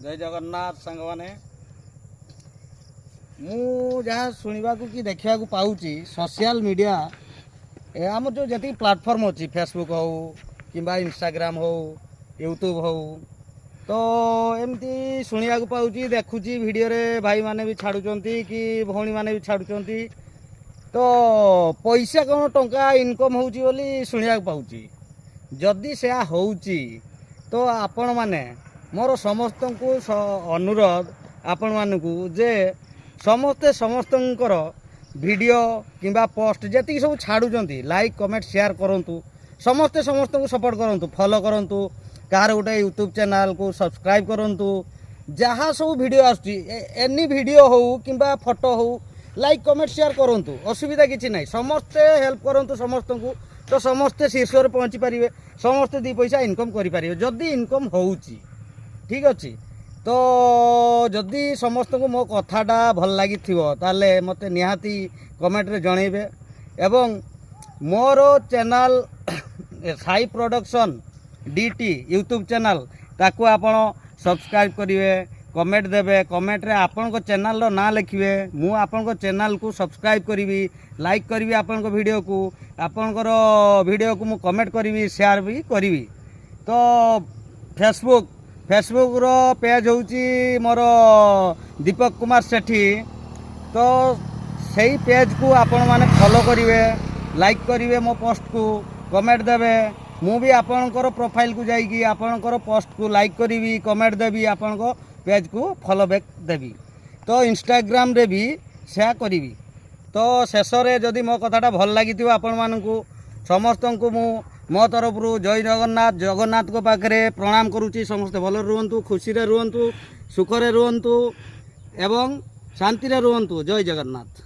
जय जगन्नाथ सांग माने मु जहाँ शुणा कि देखा पाऊँच सोशल मीडिया आम जो जी प्लाटफर्म अच्छी फेसबुक हो कि इंस्टाग्राम हो यूट्यूब हो तो एमती शुणा पाऊँच देखुची वीडियो रे भाई माने भी छाड़ुंट कि भौणी माने भी छाड़ुंट तो पैसा कौन टंका इनकम होची बोली शुणा पाऊँच जदि से होची तो आपण माने मोर समस्त को अनुरोध आपण मानकू जे समस्ते समस्तंकर वीडियो किंबा पोस्ट जी सब छाड़ुंट लाइक कमेंट शेयर करूँ समस्ते समस्त को सपोर्ट करूँ फॉलो करूँ कार गोटे यूट्यूब चैनल को सब्सक्राइब करूँ जहाँ सब वीडियो आसुची एनी वीडियो हो किंबा फोटो हो लाइक कमेंट शेयर करूँ असुविधा किसी ना समस्ते हेल्प करूँ समस्त को तो समस्ते शीर्ष में पहुँची पारे समस्ते दी पैसा इनकम करें जदि इनकम होउची ठीक अच्छे तो जदि समस्त को मो कथाटा भल लगी ताले मते निहाती कमेंट रे जणेबे एवं मोर channel Sai production DT YouTube channel ताकू आपण सब्सक्राइब करेंगे कमेंट देवे कमेंट रे आपण को चैनल रो ना लिखिए मु आपण को चैनल को सब्सक्राइब करी लाइक करी आपण को वीडियो को आपणकर वीडियो को मु कमेंट करी शेयर भी करी तो फेसबुक रो पेज होची मोर दीपक कुमार सेठी तो सही पेज को आपण माने फॉलो करेंगे लाइक करेंगे मो पोस्ट को कमेंट देवे मु भी आपणकर प्रोफाइल को जाइकी आपणकर पोस्ट को लाइक करी कमेंट देवी आपण को पेज को फॉलो बैक देवी तो इंस्टाग्राम रे भी शेयर करी तो शेष में जदि मो कथाटा भल लगी आपण मानकू समस्त को मु मो तरफ जय जगन्नाथ जगन्नाथ को पाखे प्रणाम करुच्ची समस्ते भल रुहतु खुशी रुहतु सुखरे रुहतु एवं शांति रुहतु जय जगन्नाथ।